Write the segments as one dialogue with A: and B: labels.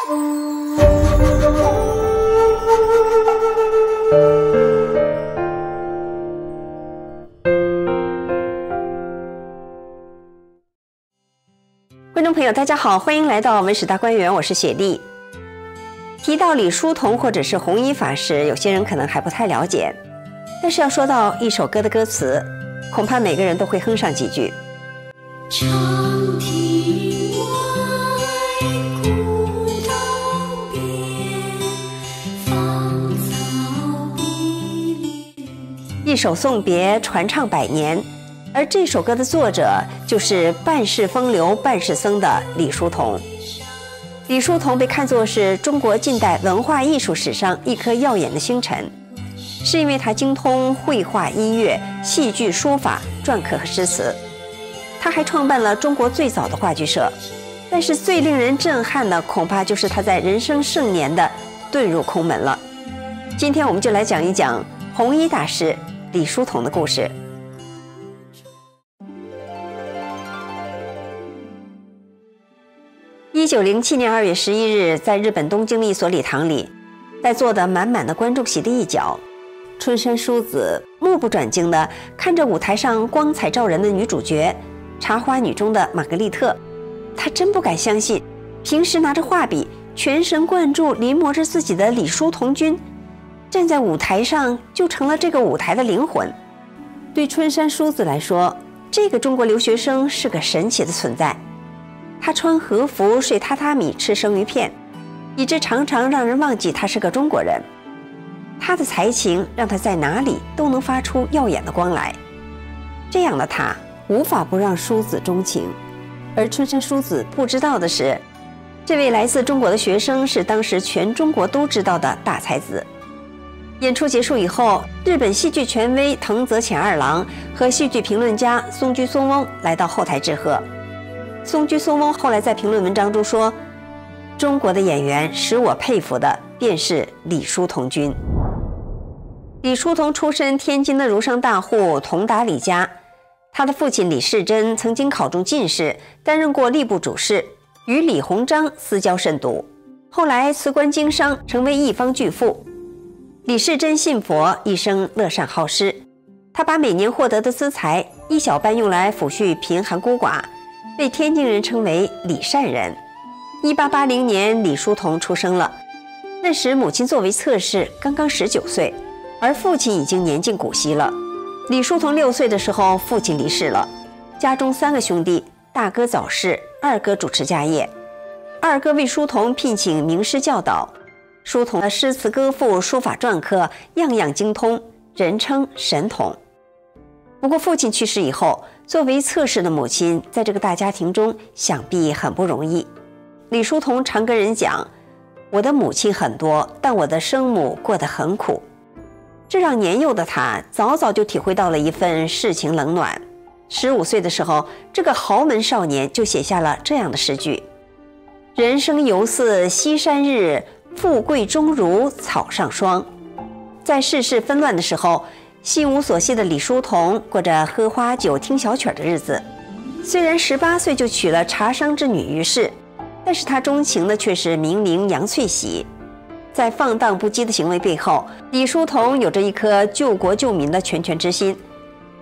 A: 观众朋友，大家好，欢迎来到文史大观园，我是雪莉。提到李叔同或者是弘一法师，有些人可能还不太了解，但是要说到一首歌的歌词，恐怕每个人都会哼上几句。
B: 长亭外，古道边，芳草碧绿。
A: 一首送别，传唱百年。而这首歌的作者就是半世风流半世僧的李叔同。李叔同被看作是中国近代文化艺术史上一颗耀眼的星辰，是因为他精通绘画、音乐、戏剧、书法、篆刻和诗词。他还创办了中国最早的话剧社，但是最令人震撼的恐怕就是他在人生盛年的遁入空门了。今天我们就来讲一讲弘一大师李叔同的故事。1907年2月11日，在日本东京的一所礼堂里，在坐得满满的观众席的一角，春山淑子目不转睛地看着舞台上光彩照人的女主角茶花女中的玛格丽特。她真不敢相信，平时拿着画笔全神贯注临摹着自己的李叔同君，站在舞台上就成了这个舞台的灵魂。对春山淑子来说，这个中国留学生是个神奇的存在。他穿和服，睡榻榻米，吃生鱼片，以致常常让人忘记他是个中国人。他的才情让他在哪里都能发出耀眼的光来。这样的他无法不让淑子钟情。而春山淑子不知道的是，这位来自中国的学生是当时全中国都知道的大才子。演出结束以后，日本戏剧权威藤泽浅二郎和戏剧评论家松居松翁来到后台致贺。松居松翁后来在评论文章中说，中国的演员使我佩服的便是李叔同君。李叔同出身天津的儒商大户同达李家，他的父亲李世珍曾经考中进士，担任过吏部主事，与李鸿章私交甚笃，后来辞官经商，成为一方巨富。李世珍信佛，一生乐善好施，他把每年获得的资财一小半用来抚恤贫寒孤寡，被天津人称为李善人。1880年，李叔同出生了。那时母亲作为侧室，刚刚19岁，而父亲已经年近古稀了。李叔同6岁的时候，父亲离世了，家中3个兄弟，大哥早逝，二哥主持家业。二哥为叔同聘请名师教导，叔同的诗词歌赋、书法篆刻样样精通，人称神童。不过父亲去世以后，作为侧室的母亲在这个大家庭中想必很不容易。李叔同常跟人讲，我的母亲很多，但我的生母过得很苦。这让年幼的他早早就体会到了一份世情冷暖。15岁的时候，这个豪门少年就写下了这样的诗句：人生犹似西山日，富贵终如草上霜。在世事纷乱的时候，心无所系的李叔同过着喝花酒听小曲的日子。虽然18岁就娶了茶商之女于氏，但是他钟情的却是名伶杨翠喜。在放荡不羁的行为背后，李叔同有着一颗救国救民的拳拳之心。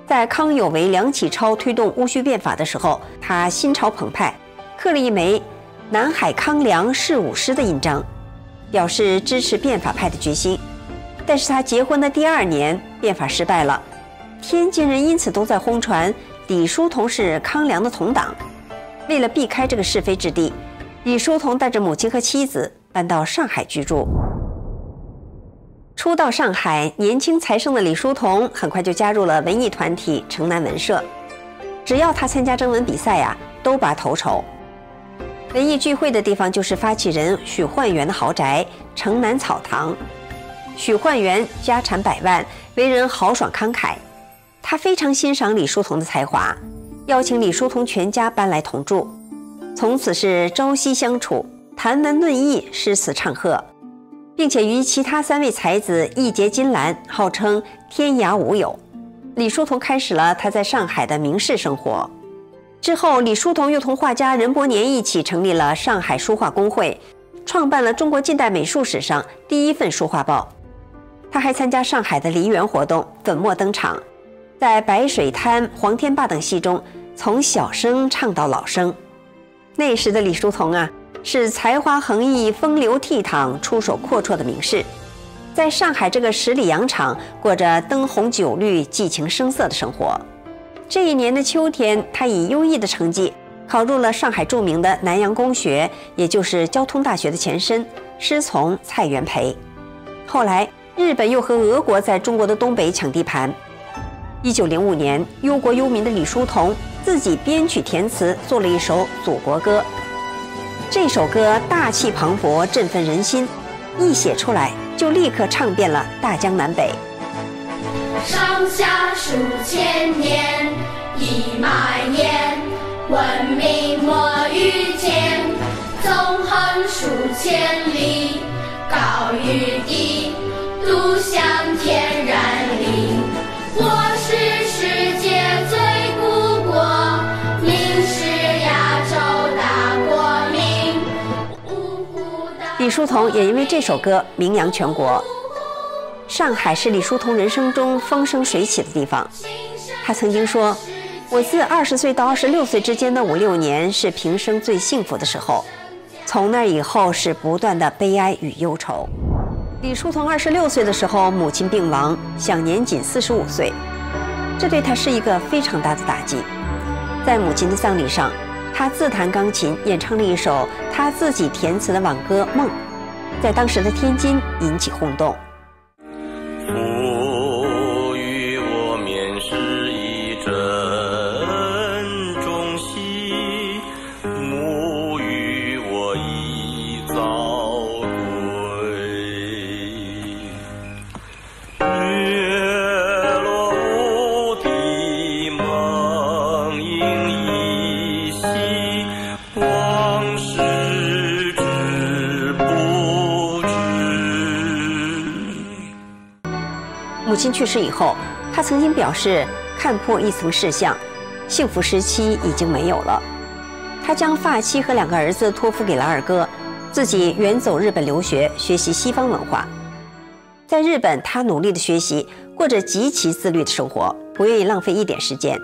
A: 在康有为、梁启超推动戊戌变法的时候，他心潮澎湃，刻了一枚南海康梁誓武诗的印章，表示支持变法派的决心。但是他结婚的第2年，变法失败了，天津人因此都在轰传李叔同是康梁的同党。为了避开这个是非之地，李叔同带着母亲和妻子搬到上海居住。初到上海，年轻才盛的李叔同很快就加入了文艺团体城南文社。只要他参加征文比赛呀，都拔头筹。文艺聚会的地方就是发起人许焕元的豪宅城南草堂。许焕元家产100万，为人豪爽慷慨。他非常欣赏李叔同的才华，邀请李叔同全家搬来同住。从此是朝夕相处，谈文论艺，诗词唱和，并且与其他3位才子义结金兰，号称天涯无友。李叔同开始了他在上海的名士生活。之后，李叔同又同画家任伯年一起成立了上海书画工会，创办了中国近代美术史上第一份书画报。他还参加上海的梨园活动，粉墨登场，在《白水滩》《黄天霸》等戏中，从小生唱到老生。那时的李叔同啊，是才华横溢、风流倜傥、出手阔绰的名士，在上海这个十里洋场过着灯红酒绿、寄情声色的生活。这一年的秋天，他以优异的成绩考入了上海著名的南洋公学，也就是交通大学的前身，师从蔡元培。后来，日本又和俄国在中国的东北抢地盘。1905年，忧国忧民的李叔同自己编曲填词，做了一首《祖国歌》。这首歌大气磅礴，振奋人心，一写出来就立刻唱遍了大江南北。
B: 上下数千年，一脉年，文明莫与间，纵横数千里，高与低，独享天然理。我是世界最古国，您是亚洲大国民。
A: 李叔同也因为这首歌名扬全国。上海是李叔同人生中风生水起的地方。他曾经说：“我自20岁到26岁之间的5、6年是平生最幸福的时候，从那以后是不断的悲哀与忧愁。”李叔同26岁的时候，母亲病亡，享年仅45岁，这对他是一个非常大的打击。在母亲的葬礼上，他自弹钢琴，演唱了一首他自己填词的挽歌《梦》，在当时的天津引起轰动。
C: 父与我面是一针中戏，母与我一早归。月落乌啼，梦萦依稀，往事知不知。
A: 母亲去世以后，他曾经表示看破一层世相，幸福时期已经没有了。他将发妻和2个儿子托付给了二哥，自己远走日本留学，学习西方文化。在日本，他努力的学习，过着极其自律的生活，不愿意浪费一点时间。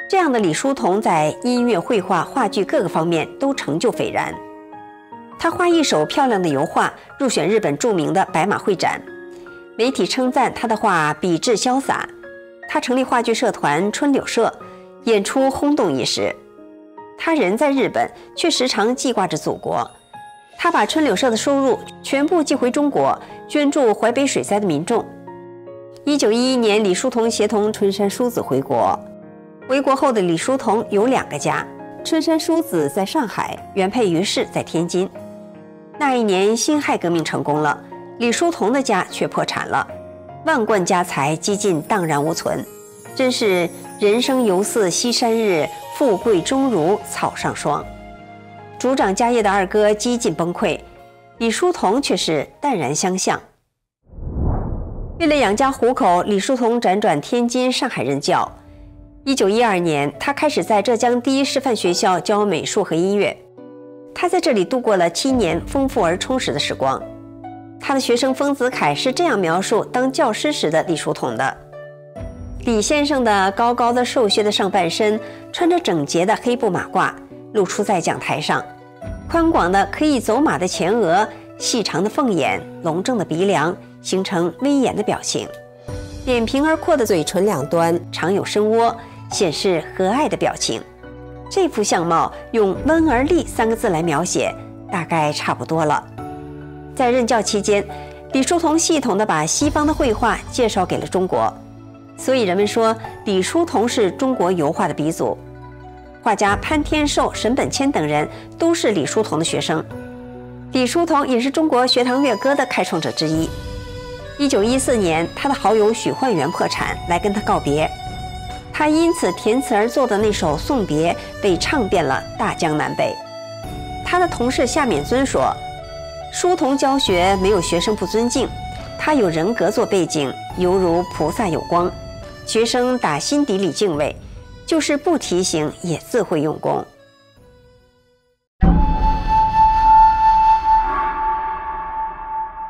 A: 这样的李叔同在音乐、绘画、话剧各个方面都成就斐然。他画一手漂亮的油画，入选日本著名的白马会展。媒体称赞他的画笔致潇洒。他成立话剧社团春柳社，演出轰动一时。他人在日本，却时常记挂着祖国。他把春柳社的收入全部寄回中国，捐助淮北水灾的民众。1911年，李叔同协同春山淑子回国。回国后的李叔同有2个家，春山淑子在上海，原配于氏在天津。那一年，辛亥革命成功了，李叔同的家却破产了，万贯家财几近荡然无存，真是人生犹似西山日，富贵终如草上霜。主掌家业的二哥几近崩溃，李叔同却是淡然相向。为了养家糊口，李叔同辗转天津、上海任教。1912年，他开始在浙江第一师范学校教美术和音乐。他在这里度过了7年丰富而充实的时光。他的学生丰子恺是这样描述当教师时的李叔同的：李先生的高高的瘦削的上半身，穿着整洁的黑布马褂，露出在讲台上，宽广的可以走马的前额，细长的凤眼，隆正的鼻梁，形成威严的表情。扁平而阔的嘴唇两端常有深窝，显示和蔼的表情。这幅相貌用温而立3个字来描写，大概差不多了。在任教期间，李叔同系统地把西方的绘画介绍给了中国，所以人们说李叔同是中国油画的鼻祖。画家潘天寿、沈本谦等人都是李叔同的学生。李叔同也是中国学堂乐歌的开创者之一。1914年，他的好友许焕元破产，来跟他告别。他因此填词而作的那首《送别》被唱遍了大江南北。他的同事夏勉尊说：“书童教学没有学生不尊敬，他有人格做背景，犹如菩萨有光，学生打心底里敬畏，就是不提醒也自会用功。”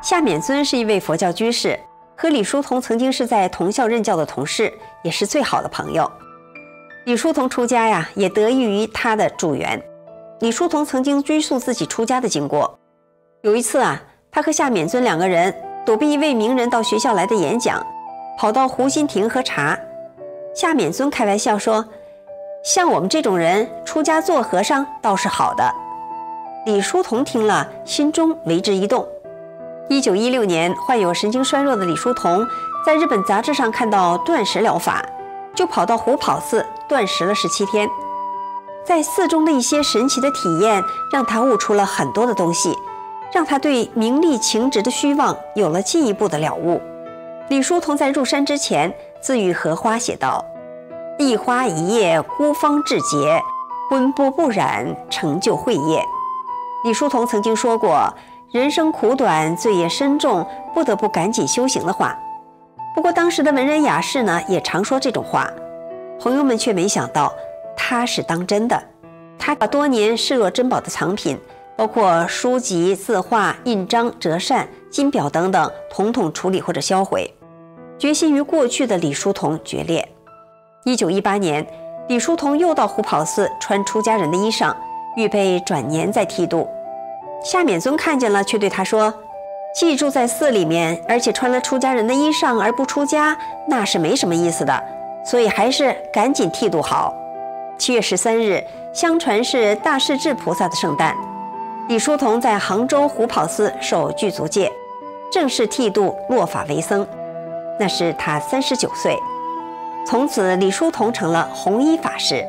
A: 夏勉尊是一位佛教居士，和李叔同曾经是在同校任教的同事，也是最好的朋友。李叔同出家呀，也得益于他的助缘。李叔同曾经追溯自己出家的经过。有一次啊，他和夏勉尊两个人躲避一位名人到学校来的演讲，跑到湖心亭喝茶。夏勉尊开玩笑说，像我们这种人出家做和尚倒是好的。李叔同听了，心中为之一动。1916年，患有神经衰弱的李叔同在日本杂志上看到断食疗法，就跑到虎跑寺断食了17天。在寺中的一些神奇的体验，让他悟出了很多的东西，让他对名利情执的虚妄有了进一步的了悟。李叔同在入山之前自喻荷花写道：一花一叶孤芳至洁，温波不染成就慧业。李叔同曾经说过，人生苦短，罪业深重，不得不赶紧修行的话。不过当时的文人雅士呢，也常说这种话，朋友们却没想到他是当真的。他把多年视若珍宝的藏品，包括书籍、字画、印章、折扇、金表等等，统统处理或者销毁，决心与过去的李叔同决裂。1918年，李叔同又到虎跑寺穿出家人的衣裳，预备转年再剃度。夏勉尊看见了，却对他说，既住在寺里面，而且穿了出家人的衣裳而不出家，那是没什么意思的，所以还是赶紧剃度好。7月13日，相传是大势至菩萨的圣诞，李叔同在杭州虎跑寺受具足戒，正式剃度落发为僧，那是他39岁。从此李叔同成了弘一法师。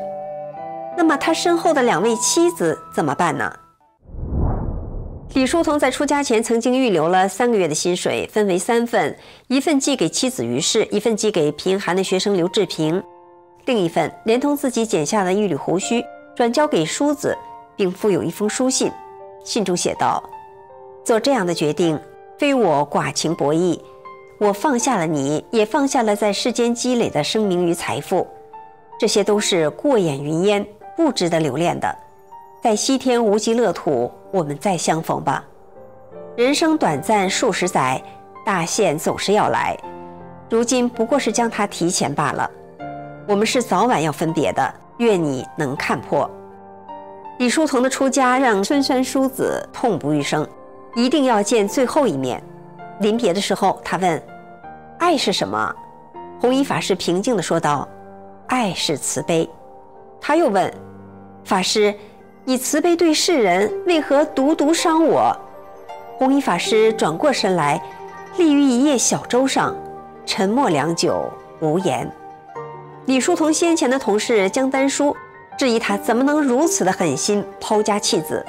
A: 那么他身后的2位妻子怎么办呢？李叔同在出家前曾经预留了3个月的薪水，分为3份，一份寄给妻子于氏，一份寄给贫寒的学生刘志平，另一份连同自己剪下的一缕胡须转交给叔子，并附有一封书信。信中写道：做这样的决定，非我寡情薄义，我放下了你，也放下了在世间积累的声名与财富，这些都是过眼云烟，不值得留恋的。在西天无极乐土，我们再相逢吧。人生短暂数十载，大限总是要来，如今不过是将它提前罢了。我们是早晚要分别的，愿你能看破。李叔同的出家让春山叔子痛不欲生，一定要见最后一面。临别的时候，他问：爱是什么？弘一法师平静地说道：爱是慈悲。他又问：法师，你慈悲对世人，为何独伤我？弘一法师转过身来，立于一叶小舟上，沉默良久，无言。李叔同先前的同事江丹书质疑他怎么能如此的狠心抛家弃子，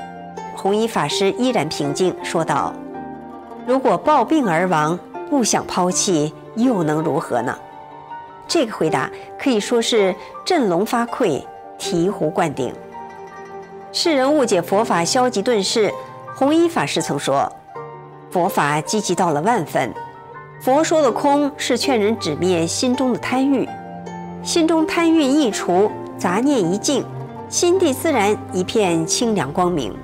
A: 弘一法师依然平静说道：如果抱病而亡，不想抛弃，又能如何呢？这个回答可以说是振聋发聩，醍醐灌顶。世人误解佛法消极遁世，弘一法师曾说，佛法积极到了万分。佛说的空是劝人止灭心中的贪欲，心中贪欲一除，杂念一净，心地自然一片清凉光明，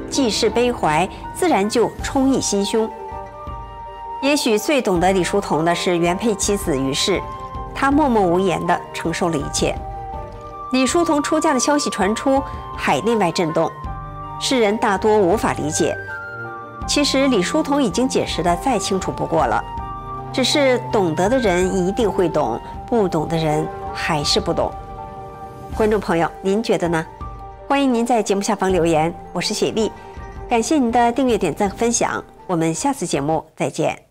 A: 济世悲怀自然就充溢心胸。也许最懂得李叔同的是原配妻子于氏，她默默无言地承受了一切。李叔同出家的消息传出，海内外震动，世人大多无法理解。其实李叔同已经解释得再清楚不过了，只是懂得的人一定会懂，不懂的人还是不懂。观众朋友，您觉得呢？欢迎您在节目下方留言，我是雪莉，感谢您的订阅、点赞和分享，我们下次节目再见。